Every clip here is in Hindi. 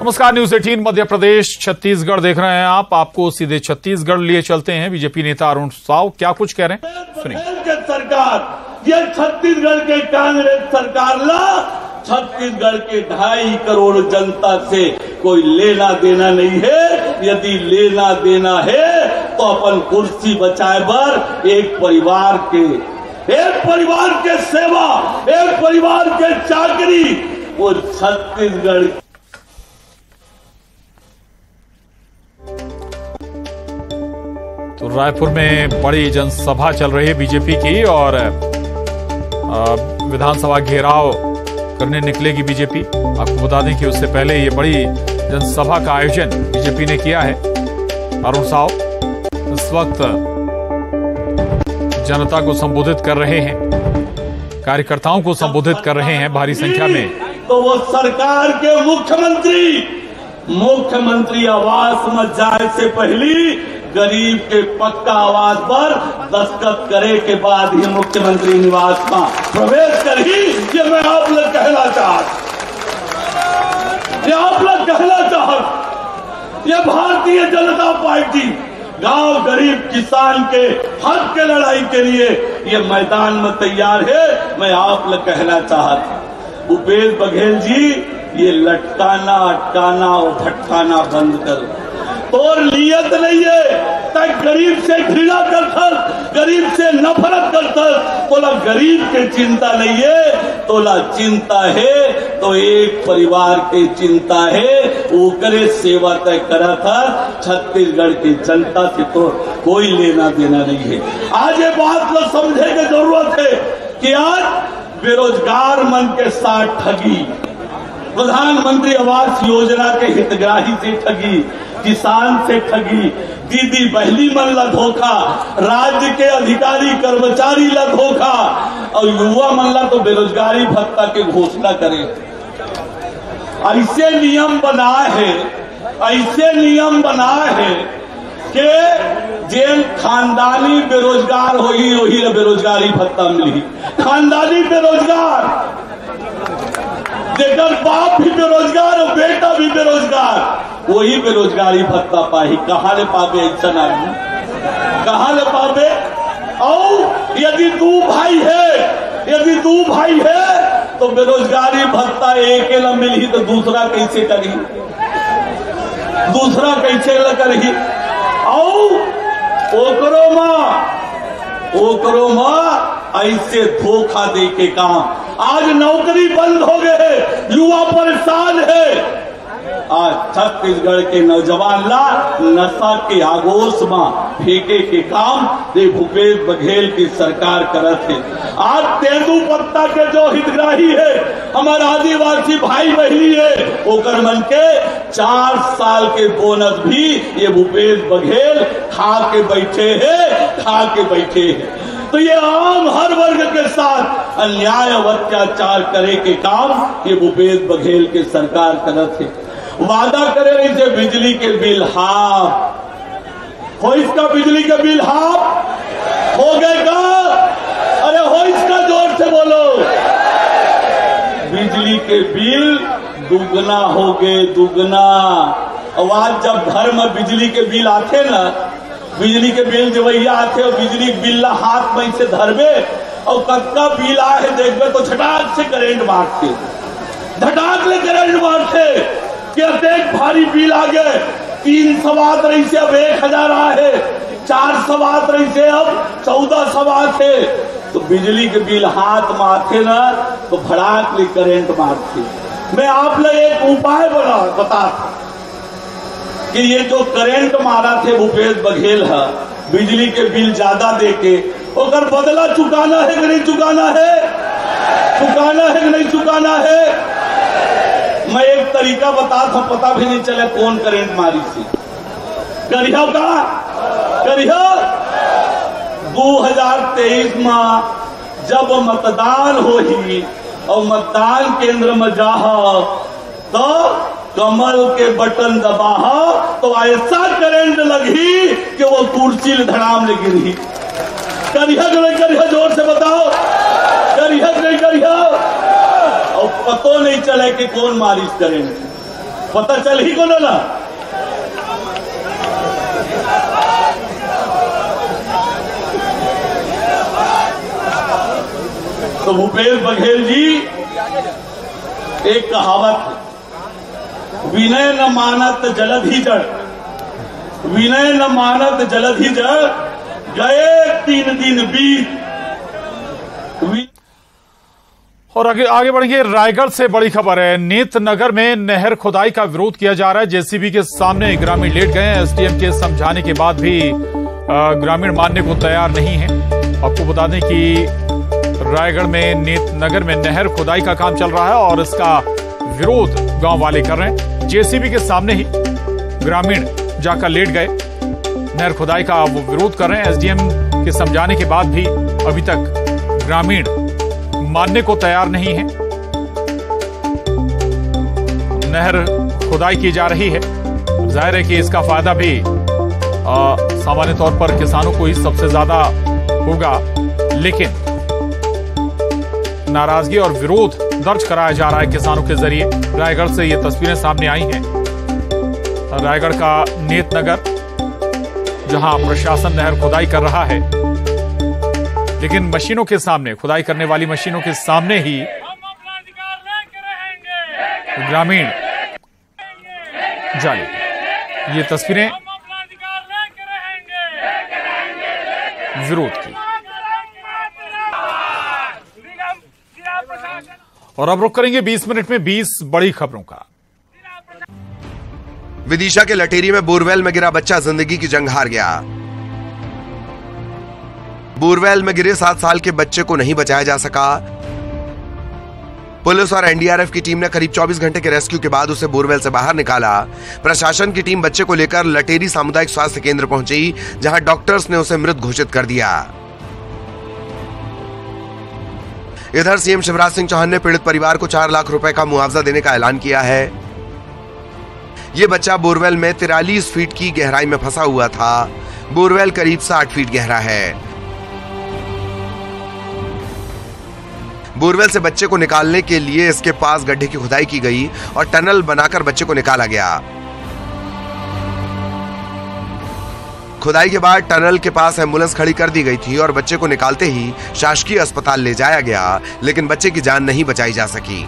नमस्कार, न्यूज 18 मध्य प्रदेश छत्तीसगढ़ देख रहे हैं आप। आपको सीधे छत्तीसगढ़ लिए चलते हैं। बीजेपी नेता अरुण साव क्या कुछ कह रहे हैं, सुनिए। सरकार ये छत्तीसगढ़ के कांग्रेस सरकार ला छत्तीसगढ़ के 2.5 करोड़ जनता से कोई लेना देना नहीं है। यदि लेना देना है तो अपन कुर्सी बचाए बर एक परिवार के सेवा, एक परिवार के चाकरी वो छत्तीसगढ़। तो रायपुर में बड़ी जनसभा चल रही है बीजेपी की और विधानसभा घेराव करने निकलेगी बीजेपी। आपको बता दें कि उससे पहले ये बड़ी जनसभा का आयोजन बीजेपी ने किया है। अरुण साव इस वक्त जनता को संबोधित कर रहे हैं, कार्यकर्ताओं को संबोधित कर रहे हैं भारी संख्या में। तो वो सरकार के मुख्यमंत्री आवास में जाए से पहले गरीब के पक्का आवास पर दस्तखत करे के बाद ही मुख्यमंत्री निवास में प्रवेश करी। ये मैं आप लोग कहना चाहत, ये भारतीय जनता पार्टी गांव गरीब किसान के हक के लड़ाई के लिए ये मैदान में तैयार है। मैं आप लोग कहना चाहत, भूपेश बघेल जी ये लटकाना अटकाना और भटकाना बंद करो। तोर नियत नहीं है तक गरीब से घृणा करता, गरीब से नफरत करता। तोला गरीब के चिंता नहीं है, तोला चिंता है तो एक परिवार के चिंता है। ओकरे सेवा तय करा था। छत्तीसगढ़ की जनता से तो कोई लेना देना नहीं है। आज ये बात लोग समझने की जरूरत है कि आज बेरोजगार मन के साथ ठगी, प्रधानमंत्री आवास योजना के हितग्राही से ठगी, किसान से ठगी, दीदी बहली मन ला धोखा, राज्य के अधिकारी कर्मचारी ला धोखा और युवा मन ला तो बेरोजगारी भत्ता के घोषणा करे। ऐसे नियम बनाए है कि जेन खानदानी बेरोजगार होगी वही बेरोजगारी भत्ता मिली। खानदानी बेरोजगार, जेकर बाप भी बेरोजगार और बेटा भी बेरोजगार, वही बेरोजगारी भत्ता पाही। कहाँ ले पावे ऐसा आदमी, कहाँ ले पावे? और यदि दो भाई है तो बेरोजगारी भत्ता एक ला मिली तो दूसरा कैसे करी? और ओकरो मां ऐसे धोखा दे के काम। आज नौकरी बंद हो गए, युवा परेशान है। आज छत्तीसगढ़ के नौजवान ला नशा के आगोश में फेंके के काम दे भूपेश बघेल की सरकार करत है। आज तेंदुपत्ता के जो हितग्राही है, हमारे आदिवासी भाई बहनी है, ओकर मन के 4 साल के बोनस भी ये भूपेश बघेल खा के बैठे हैं। तो ये आम हर वर्ग के साथ अन्याय और अत्याचार करे के काम ये भूपेश बघेल के सरकार करत है। वादा करे रही से बिजली के बिल हाफ हो, इसका बिजली के बिल हाफ हो गए का? अरे हो इसका जोर से बोलो। बिजली के बिल दुगना हो गए, दुगना। और आज जब घर में बिजली के बिल आते ना, बिजली के बिल जवैया आते और बिजली के बिल ला हाथ में से धरबे और कक्का बिल आए देखबे तो झटाक से करंट मारते, कि अत्येक भारी बिल आ गए। 3 सवात रही से अब 1000 आए, 4 सवात रही से अब 14 सवात है। तो बिजली के बिल हाथ मारते ना तो भड़ाक ले करंट मारते। मैं आप लोग एक उपाय बता कि ये जो करंट मारा थे भूपेश बघेल है, बिजली के बिल ज्यादा देके ओकर बदला चुकाना है कि नहीं चुकाना है? मैं एक तरीका बता था, पता भी नहीं चले कौन करंट मारी थी। करिया 2023 में जब मतदान होगी और मतदान केंद्र में जाहा तो कमल के बटन दबाहा तो ऐसा करंट लगी कि वो कुर्सी धड़ाम ले गिरी। करिया जोर से बताओ, करिया और पतो नहीं चले कि कौन मारिश करेंगे। पता चल ही कोणाला? तो भूपेश बघेल जी, एक कहावत, विनय न मानत जलधि जड़, विनय न मानत जलधि जड़, गए 3 दिन बीत। और आगे बढ़ेंगे। रायगढ़ से बड़ी खबर है। नेतनगर में नहर खुदाई का विरोध किया जा रहा है। जेसीबी के सामने ग्रामीण लेट गए हैं। एसडीएम के समझाने के बाद भी ग्रामीण मानने को तैयार नहीं है। आपको बता दें कि रायगढ़ में नेतनगर में नहर खुदाई का काम चल रहा है और इसका विरोध गांव वाले कर रहे हैं। जेसीबी के सामने ही ग्रामीण जाकर लेट गए। नहर खुदाई का वो विरोध कर रहे हैं। एसडीएम के समझाने के बाद भी अभी तक ग्रामीण मानने को तैयार नहीं है। नहर खुदाई की जा रही है। जाहिर है कि इसका फायदा भी सामान्य तौर पर किसानों को ही सबसे ज्यादा होगा, लेकिन नाराजगी और विरोध दर्ज कराया जा रहा है किसानों के जरिए। रायगढ़ से ये तस्वीरें सामने आई हैं। रायगढ़ का नेतनगर, जहां प्रशासन नहर खुदाई कर रहा है, लेकिन मशीनों के सामने, खुदाई करने वाली मशीनों के सामने ही ग्रामीण जाले। ये तस्वीरें विरोध की। और अब रुक करेंगे 20 मिनट में 20 बड़ी खबरों का। विदिशा के लटेरी में बोरवेल में गिरा बच्चा जिंदगी की जंग हार गया। बोरवेल में गिरे 7 साल के बच्चे को नहीं बचाया जा सका। पुलिस और एनडीआरएफ की टीम ने करीब 24 घंटे के रेस्क्यू के बाद उसे बोरवेल से बाहर निकाला। प्रशासन की टीम बच्चे को लेकर लटेरी सामुदायिक स्वास्थ्य केंद्र पहुंची, जहां डॉक्टर्स ने उसे मृत घोषित कर दिया। इधर सीएम शिवराज सिंह चौहान ने पीड़ित परिवार को 4 लाख रुपए का मुआवजा देने का ऐलान किया है। यह बच्चा बोरवेल में 43 फीट की गहराई में फंसा हुआ था। बोरवेल करीब 60 फीट गहरा है। बोरवेल से बच्चे को निकालने के लिए इसके पास गड्ढे की खुदाई की गई और टनल बनाकर बच्चे को निकाला गया। खुदाई के बाद टनल के पास एम्बुलेंस खड़ी कर दी गई थी और बच्चे को निकालते ही शासकीय अस्पताल ले जाया गया, लेकिन बच्चे की जान नहीं बचाई जा सकी।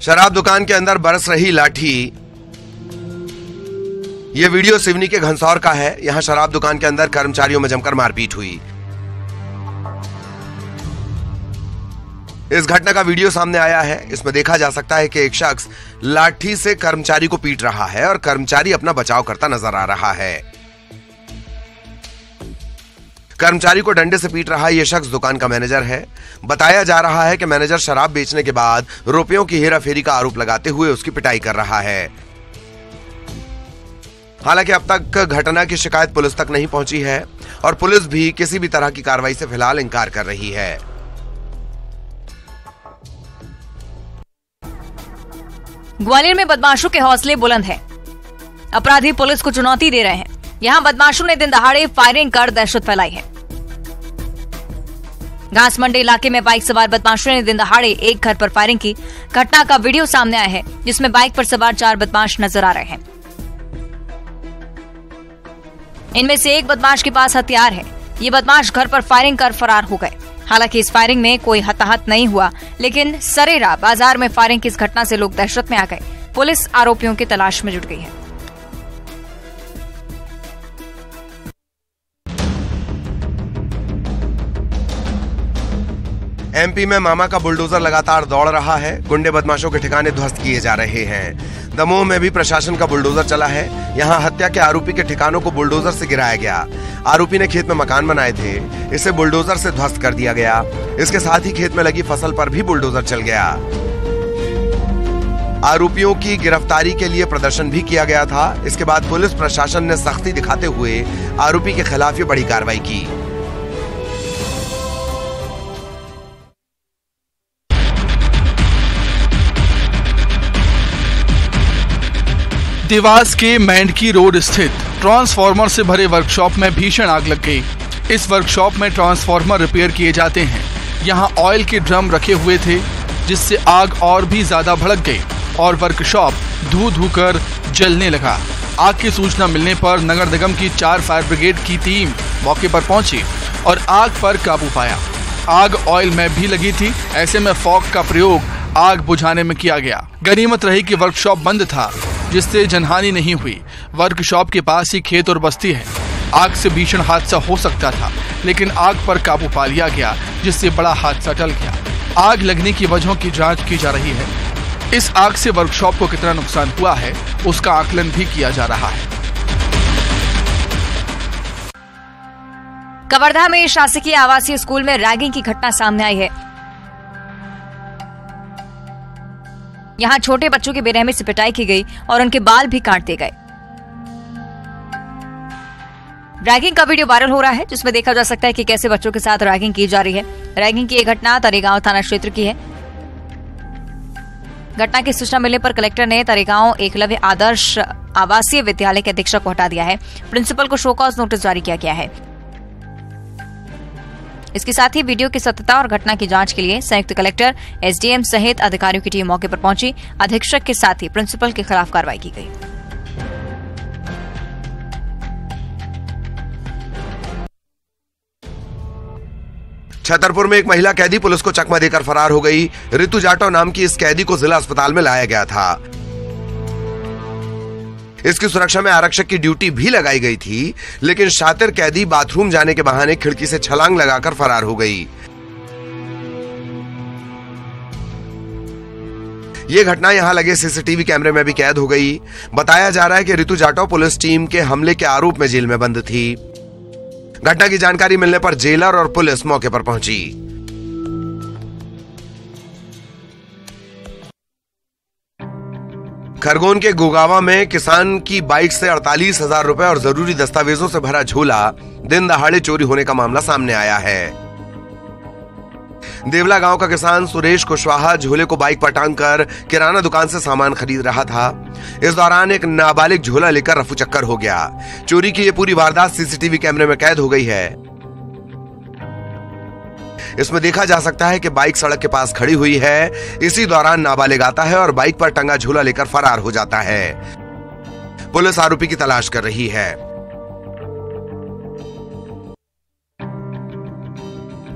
शराब दुकान के अंदर बरस रही लाठी। यह वीडियो सिवनी के घनसौर का है। यहां शराब दुकान के अंदर कर्मचारियों में जमकर मारपीट हुई। इस घटना का वीडियो सामने आया है। इसमें देखा जा सकता है कि एक शख्स लाठी से कर्मचारी को पीट रहा है और कर्मचारी अपना बचाव करता नजर आ रहा है। कर्मचारी को डंडे से पीट रहा यह शख्स दुकान का मैनेजर है। बताया जा रहा है कि मैनेजर शराब बेचने के बाद रुपयों की हेराफेरी का आरोप लगाते हुए उसकी पिटाई कर रहा है। हालांकि अब तक घटना की शिकायत पुलिस तक नहीं पहुंची है और पुलिस भी किसी भी तरह की कार्रवाई से फिलहाल इंकार कर रही है। ग्वालियर में बदमाशों के हौसले बुलंद हैं। अपराधी पुलिस को चुनौती दे रहे हैं। यहां बदमाशों ने दिन दहाड़े फायरिंग कर दहशत फैलाई है। घास मंडी इलाके में बाइक सवार बदमाशों ने दिन दहाड़े एक घर पर फायरिंग की। घटना का वीडियो सामने आया है, जिसमें बाइक पर सवार 4 बदमाश नजर आ रहे हैं। इनमें से एक बदमाश के पास हथियार है। ये बदमाश घर पर फायरिंग कर फरार हो गए। हालांकि इस फायरिंग में कोई हताहत नहीं हुआ, लेकिन सरेरा बाजार में फायरिंग की इस घटना से लोग दहशत में आ गए। पुलिस आरोपियों की तलाश में जुट गई है। एमपी में मामा का बुलडोजर लगातार दौड़ रहा है। गुंडे बदमाशों के ठिकाने ध्वस्त किए जा रहे हैं। दमोह में भी प्रशासन का बुलडोजर चला है। यहां हत्या के आरोपी के ठिकानों को बुलडोजर से गिराया गया। आरोपी ने खेत में मकान बनाए थे, इसे बुलडोजर से ध्वस्त कर दिया गया। इसके साथ ही खेत में लगी फसल पर भी बुलडोजर चल गया। आरोपियों की गिरफ्तारी के लिए प्रदर्शन भी किया गया था। इसके बाद पुलिस प्रशासन ने सख्ती दिखाते हुए आरोपी के खिलाफ बड़ी कार्रवाई की। देवास के मेंढकी रोड स्थित ट्रांसफार्मर से भरे वर्कशॉप में भीषण आग लग गई। इस वर्कशॉप में ट्रांसफार्मर रिपेयर किए जाते हैं। यहाँ ऑयल के ड्रम रखे हुए थे, जिससे आग और भी ज्यादा भड़क गई और वर्कशॉप धू कर जलने लगा। आग की सूचना मिलने पर नगर निगम की 4 फायर ब्रिगेड की टीम मौके पर पहुंची और आग पर काबू पाया। आग ऑयल में भी लगी थी, ऐसे में फॉग का प्रयोग आग बुझाने में किया गया। गनीमत रही कि वर्कशॉप बंद था, जिससे जनहानि नहीं हुई। वर्कशॉप के पास ही खेत और बस्ती है। आग से भीषण हादसा हो सकता था, लेकिन आग पर काबू पा लिया गया, जिससे बड़ा हादसा टल गया। आग लगने की वजहों की जांच की जा रही है। इस आग से वर्कशॉप को कितना नुकसान हुआ है, उसका आकलन भी किया जा रहा है। कवर्धा में शासकीय आवासीय स्कूल में रैगिंग की घटना सामने आई है। यहाँ छोटे बच्चों की बेरहमी से पिटाई की गई और उनके बाल भी काट दिए गए। रैगिंग का वीडियो वायरल हो रहा है, जिसमें देखा जा सकता है कि कैसे बच्चों के साथ रैगिंग की जा रही है। रैगिंग की यह घटना तरेगांव थाना क्षेत्र की है। घटना की सूचना मिलने पर कलेक्टर ने तरेगांव एकलव्य आदर्श आवासीय विद्यालय के अधीक्षक को हटा दिया है। प्रिंसिपल को शो कॉज नोटिस जारी किया गया है। इसके साथ ही वीडियो की सत्यता और घटना की जांच के लिए संयुक्त कलेक्टर, एसडीएम सहित अधिकारियों की टीम मौके पर पहुंची। अधीक्षक के साथ ही प्रिंसिपल के खिलाफ कार्रवाई की गई। छतरपुर में एक महिला कैदी पुलिस को चकमा देकर फरार हो गई। ऋतु जाटव नाम की इस कैदी को जिला अस्पताल में लाया गया था। इसकी सुरक्षा में आरक्षक की ड्यूटी भी लगाई गई थी, लेकिन शातिर कैदी बाथरूम जाने के बहाने खिड़की से छलांग लगाकर फरार हो गई। ये घटना यहां लगे सीसीटीवी कैमरे में भी कैद हो गई। बताया जा रहा है कि ऋतु जाटव पुलिस टीम के हमले के आरोप में जेल में बंद थी। घटना की जानकारी मिलने पर जेलर और पुलिस मौके पर पहुंची। खरगोन के गोगावा में किसान की बाइक से 48,000 रुपए और जरूरी दस्तावेजों से भरा झोला दिन दहाड़े चोरी होने का मामला सामने आया है। देवला गांव का किसान सुरेश कुशवाहा झोले को बाइक पर टांगकर किराना दुकान से सामान खरीद रहा था। इस दौरान एक नाबालिग झोला लेकर रफू चक्कर हो गया। चोरी की ये पूरी वारदात सीसीटीवी कैमरे में कैद हो गई है। इसमें देखा जा सकता है कि बाइक सड़क के पास खड़ी हुई है। इसी दौरान नाबालिग आता है और बाइक पर टंगा झोला लेकर फरार हो जाता है। पुलिस आरोपी की तलाश कर रही है।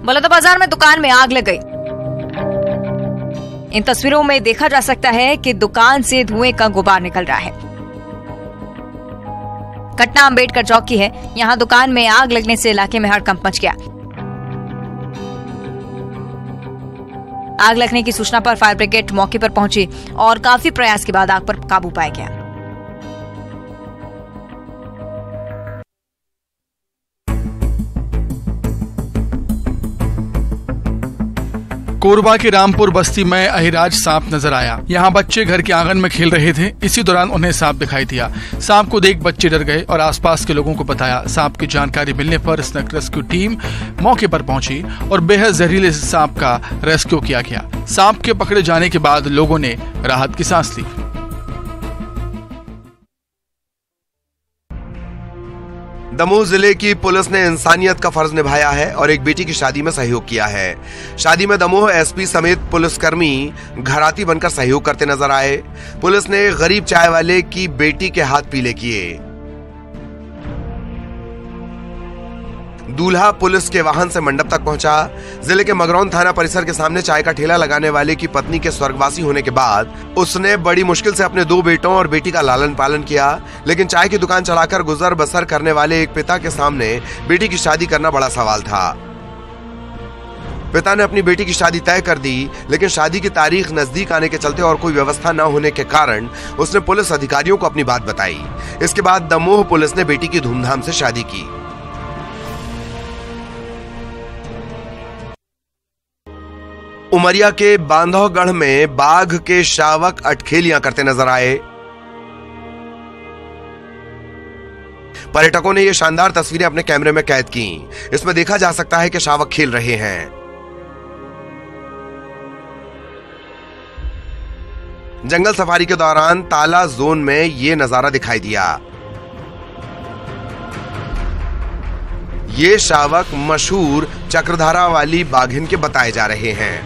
बलौदाबाजार में दुकान में आग लग गई। इन तस्वीरों में देखा जा सकता है कि दुकान से धुएं का गुबार निकल रहा है। घटना अंबेडकर चौक की है। यहां दुकान में आग लगने से इलाके में हड़कंप मच गया। आग लगने की सूचना पर फायर ब्रिगेड मौके पर पहुंची और काफी प्रयास के बाद आग पर काबू पाया गया। कोरबा के रामपुर बस्ती में अहिराज सांप नजर आया। यहाँ बच्चे घर के आंगन में खेल रहे थे। इसी दौरान उन्हें सांप दिखाई दिया। सांप को देख बच्चे डर गए और आसपास के लोगों को बताया। सांप की जानकारी मिलने पर स्नेक रेस्क्यू टीम मौके पर पहुंची और बेहद जहरीले सांप का रेस्क्यू किया गया। सांप के पकड़े जाने के बाद लोगों ने राहत की सांस ली। दमोह जिले की पुलिस ने इंसानियत का फर्ज निभाया है और एक बेटी की शादी में सहयोग किया है। शादी में दमोह एसपी समेत पुलिसकर्मी घराती बनकर सहयोग करते नजर आए। पुलिस ने गरीब चाय वाले की बेटी के हाथ पीले किए। दूल्हा पुलिस के वाहन से मंडप तक पहुंचा। जिले के मगरौन थाना परिसर के सामने चाय का ठेला लगाने वाले की पत्नी के स्वर्गवासी होने के बाद उसने बड़ी मुश्किल से अपने 2 बेटों और बेटी का लालन पालन किया। लेकिन चाय की दुकान चलाकर गुजर बसर करने वाले एक पिता के सामने बेटी की शादी करना बड़ा सवाल था। पिता ने अपनी बेटी की शादी तय कर दी, लेकिन शादी की तारीख नजदीक आने के चलते और कोई व्यवस्था न होने के कारण उसने पुलिस अधिकारियों को अपनी बात बताई। इसके बाद दमोह पुलिस ने बेटी की धूमधाम से शादी की। उमरिया के बांधवगढ़ में बाघ के शावक अटखेलियां करते नजर आए। पर्यटकों ने ये शानदार तस्वीरें अपने कैमरे में कैद की। इसमें देखा जा सकता है कि शावक खेल रहे हैं। जंगल सफारी के दौरान ताला जोन में ये नजारा दिखाई दिया। ये शावक मशहूर चक्रधारा वाली बाघिन के बताए जा रहे हैं।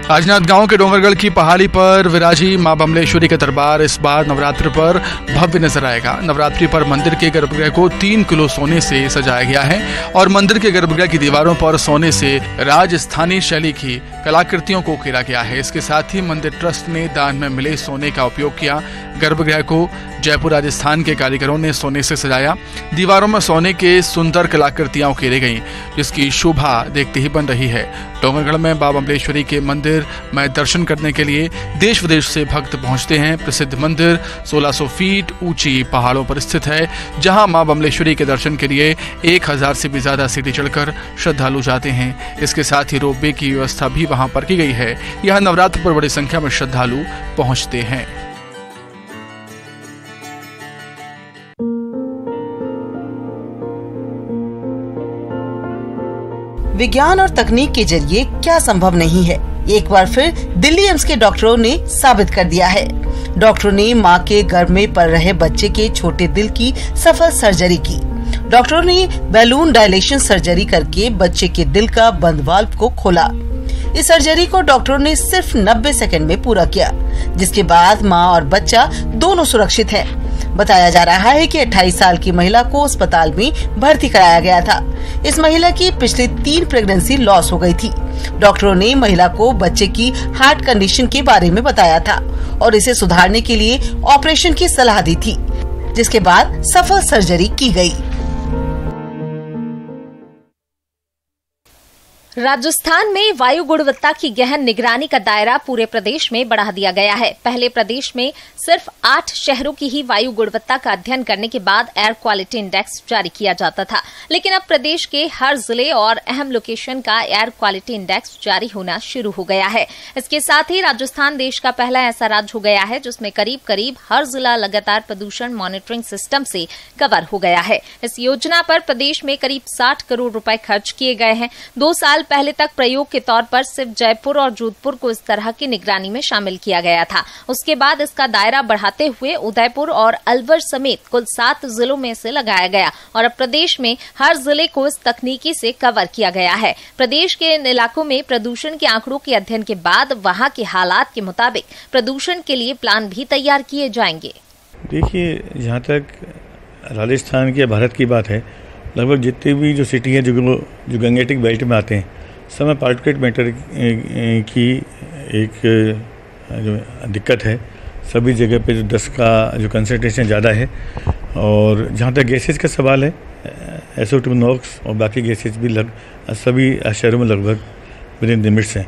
राजनांदगांव के डोंगरगढ़ की पहाड़ी पर विराजी मां बमलेश्वरी का दरबार इस बार नवरात्रि पर भव्य नजर आएगा। नवरात्रि पर मंदिर के गर्भगृह को 3 किलो सोने से सजाया गया है और मंदिर के गर्भगृह की दीवारों पर सोने से राजस्थानी शैली की कलाकृतियों को उकेरा गया है। इसके साथ ही मंदिर ट्रस्ट ने दान में मिले सोने का उपयोग किया। गर्भगृह को जयपुर राजस्थान के कारीगरों ने सोने से सजाया। दीवारों में सोने के सुंदर कलाकृतियां उकेरी गईं, जिसकी शोभा देखते ही बन रही है। डोंगरगढ़ में मां बमलेश्वरी के मंदिर में दर्शन करने के लिए देश विदेश से भक्त पहुंचते हैं। प्रसिद्ध मंदिर 1600 फीट ऊंची पहाड़ों पर स्थित है, जहां मां बमलेश्वरी के दर्शन के लिए 1000 से भी ज्यादा सीढ़ी चढ़कर श्रद्धालु जाते हैं। इसके साथ ही रोपवे की व्यवस्था भी वहां पर की गई है। यहां नवरात्र पर बड़ी संख्या में श्रद्धालु पहुंचते हैं। विज्ञान और तकनीक के जरिए क्या संभव नहीं है, एक बार फिर दिल्ली एम्स के डॉक्टरों ने साबित कर दिया है। डॉक्टरों ने मां के गर्भ में पल रहे बच्चे के छोटे दिल की सफल सर्जरी की। डॉक्टरों ने बैलून डायलेशन सर्जरी करके बच्चे के दिल का बंद वाल्व को खोला। इस सर्जरी को डॉक्टरों ने सिर्फ 90 सेकंड में पूरा किया, जिसके बाद मां और बच्चा दोनों सुरक्षित हैं। बताया जा रहा है कि 28 साल की महिला को अस्पताल में भर्ती कराया गया था। इस महिला की पिछले 3 प्रेगनेंसी लॉस हो गई थी। डॉक्टरों ने महिला को बच्चे की हार्ट कंडीशन के बारे में बताया था और इसे सुधारने के लिए ऑपरेशन की सलाह दी थी, जिसके बाद सफल सर्जरी की गई। राजस्थान में वायु गुणवत्ता की गहन निगरानी का दायरा पूरे प्रदेश में बढ़ा दिया गया है। पहले प्रदेश में सिर्फ 8 शहरों की ही वायु गुणवत्ता का अध्ययन करने के बाद एयर क्वालिटी इंडेक्स जारी किया जाता था, लेकिन अब प्रदेश के हर जिले और अहम लोकेशन का एयर क्वालिटी इंडेक्स जारी होना शुरू हो गया है। इसके साथ ही राजस्थान देश का पहला ऐसा राज्य हो गया है जिसमें करीब करीब हर जिला लगातार प्रदूषण मॉनिटरिंग सिस्टम से कवर हो गया है। इस योजना पर प्रदेश में करीब 60 करोड़ रुपए खर्च किए गए हैं। 2 साल पहले तक प्रयोग के तौर पर सिर्फ जयपुर और जोधपुर को इस तरह की निगरानी में शामिल किया गया था। उसके बाद इसका दायरा बढ़ाते हुए उदयपुर और अलवर समेत कुल 7 जिलों में इसे लगाया गया और अब प्रदेश में हर जिले को इस तकनीकी से कवर किया गया है। प्रदेश के इन इलाकों में प्रदूषण के आंकड़ों के अध्ययन के बाद वहां के हालात के मुताबिक प्रदूषण के लिए प्लान भी तैयार किए जाएंगे। देखिए, जहाँ तक राजस्थान की भारत की बात है, लगभग जितनी भी जो सिटी है जो गंगेटिक बेल्ट में आते हैं, सब में पार्टिकुलेट मैटर की एक जो दिक्कत है। सभी जगह पे जो 10 का जो कंसंट्रेशन ज़्यादा है। और जहाँ तक गैसेज का सवाल है, SO2 नॉक्स और बाकी गैसेज भी सभी शहरों में लगभग विदिन लिमिट्स हैं।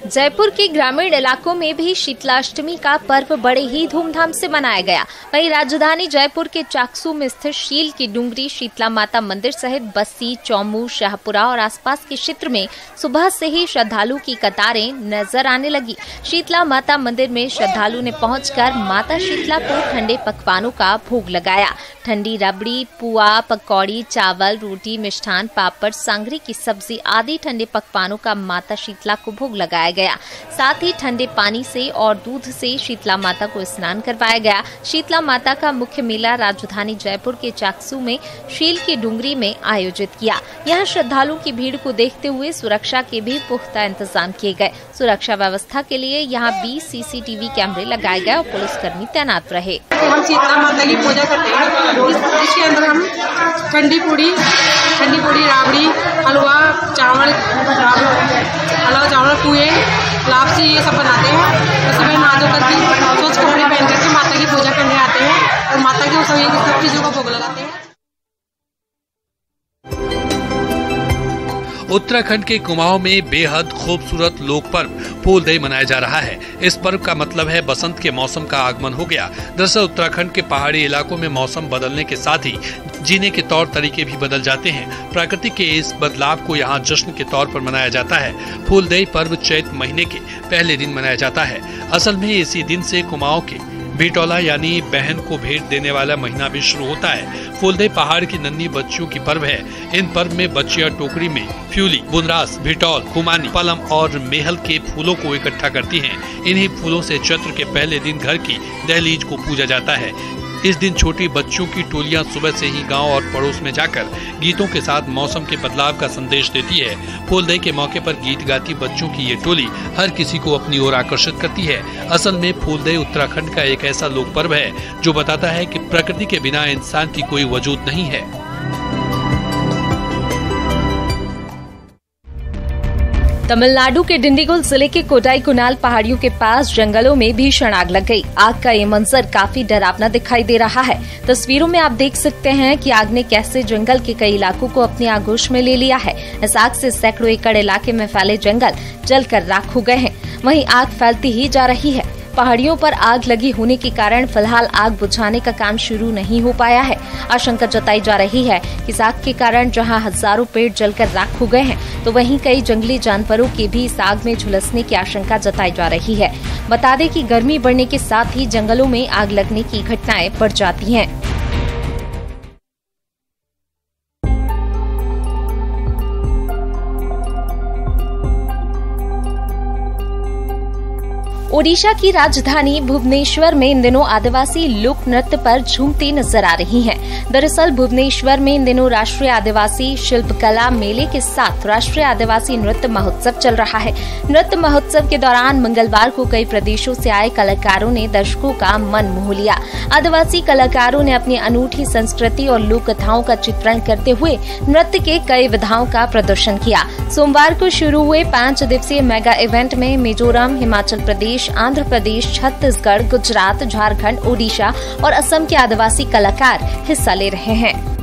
जयपुर के ग्रामीण इलाकों में भी शीतलाष्टमी का पर्व बड़े ही धूमधाम से मनाया गया। वहीं राजधानी जयपुर के चाकसू में स्थित शील की डूंगरी शीतला माता मंदिर सहित बस्सी, चौमू, शाहपुरा और आसपास के क्षेत्र में सुबह से ही श्रद्धालु की कतारें नजर आने लगी। शीतला माता मंदिर में श्रद्धालु ने पहुंचकर माता शीतला को ठंडे पकवानों का भोग लगाया। ठंडी रबड़ी, पुआ, पकौड़ी, चावल, रोटी, मिष्ठान, पापड़, सांगरी की सब्जी आदि ठंडे पकवानों का माता शीतला को भोग लगाया गया। साथ ही ठंडे पानी से और दूध से शीतला माता को स्नान करवाया गया। शीतला माता का मुख्य मेला राजधानी जयपुर के चाकसू में शील की डूंगरी में आयोजित किया। यहाँ श्रद्धालुओं की भीड़ को देखते हुए सुरक्षा के भी पुख्ता इंतजाम किए गए। सुरक्षा व्यवस्था के लिए यहाँ 20 CCTV कैमरे लगाए गए और पुलिसकर्मी तैनात रहे। हम शीतला माता की पूजा करते हैं। इसके अंदर हम ठंडी पूड़ी, राबड़ी, हलवा, चावल, पुए, लापसी ये सब बनाते हैं। तो सभी माता की स्वच्छ कपड़े पहन करके माता की पूजा करने आते हैं और माता की सब चीजों का भोग लगाते हैं। उत्तराखंड के कुमाऊं में बेहद खूबसूरत लोक पर्व फूलदेई मनाया जा रहा है। इस पर्व का मतलब है बसंत के मौसम का आगमन हो गया। दरअसल उत्तराखंड के पहाड़ी इलाकों में मौसम बदलने के साथ ही जीने के तौर तरीके भी बदल जाते हैं। प्रकृति के इस बदलाव को यहाँ जश्न के तौर पर मनाया जाता है। फूलदेई पर्व चैत महीने के पहले दिन मनाया जाता है। असल में इसी दिन से कुमाऊं के भीटौला यानी बहन को भेंट देने वाला महीना भी शुरू होता है। फूलदेई पहाड़ की नन्ही बच्चियों की पर्व है। इन पर्व में बच्चियां टोकरी में फ्यूली, बुनरास, भीटौल, खुमानी, पलम और मेहल के फूलों को इकट्ठा करती हैं। इन्हीं फूलों से चैत्र के पहले दिन घर की दहलीज को पूजा जाता है। इस दिन छोटी बच्चों की टोलियां सुबह से ही गांव और पड़ोस में जाकर गीतों के साथ मौसम के बदलाव का संदेश देती है। फूलदेई के मौके पर गीत गाती बच्चों की ये टोली हर किसी को अपनी ओर आकर्षित करती है। असल में फूलदेई उत्तराखंड का एक ऐसा लोक पर्व है जो बताता है कि प्रकृति के बिना इंसान की कोई वजूद नहीं है। तमिलनाडु के डिंडीगुल जिले के कोडाईकनाल पहाड़ियों के पास जंगलों में भीषण आग लग गई। आग का ये मंजर काफी डरावना दिखाई दे रहा है। तस्वीरों में आप देख सकते हैं कि आग ने कैसे जंगल के कई इलाकों को अपनी आगोश में ले लिया है। इस आग से सैकड़ों एकड़ इलाके में फैले जंगल जलकर राख हो गए हैं। वहीं आग फैलती ही जा रही है। पहाड़ियों पर आग लगी होने के कारण फिलहाल आग बुझाने का काम शुरू नहीं हो पाया है। आशंका जताई जा रही है कि इस आग के कारण जहां हजारों पेड़ जलकर राख हो गए हैं, तो वहीं कई जंगली जानवरों के भी इस आग में झुलसने की आशंका जताई जा रही है। बता दें कि गर्मी बढ़ने के साथ ही जंगलों में आग लगने की घटनाएं बढ़ जाती हैं। ओडिशा की राजधानी भुवनेश्वर में इन दिनों आदिवासी लोक नृत्य पर झूमती नजर आ रही हैं। दरअसल भुवनेश्वर में इन दिनों राष्ट्रीय आदिवासी शिल्पकला मेले के साथ राष्ट्रीय आदिवासी नृत्य महोत्सव चल रहा है। नृत्य महोत्सव के दौरान मंगलवार को कई प्रदेशों से आए कलाकारों ने दर्शकों का मन मोह लिया। आदिवासी कलाकारों ने अपनी अनूठी संस्कृति और लोक कथाओं का चित्रण करते हुए नृत्य के कई विधाओं का प्रदर्शन किया। सोमवार को शुरू हुए 5 दिवसीय मेगा इवेंट में मिजोरम, हिमाचल प्रदेश, आंध्र प्रदेश, छत्तीसगढ़, गुजरात, झारखंड, ओडिशा और असम के आदिवासी कलाकार हिस्सा ले रहे हैं।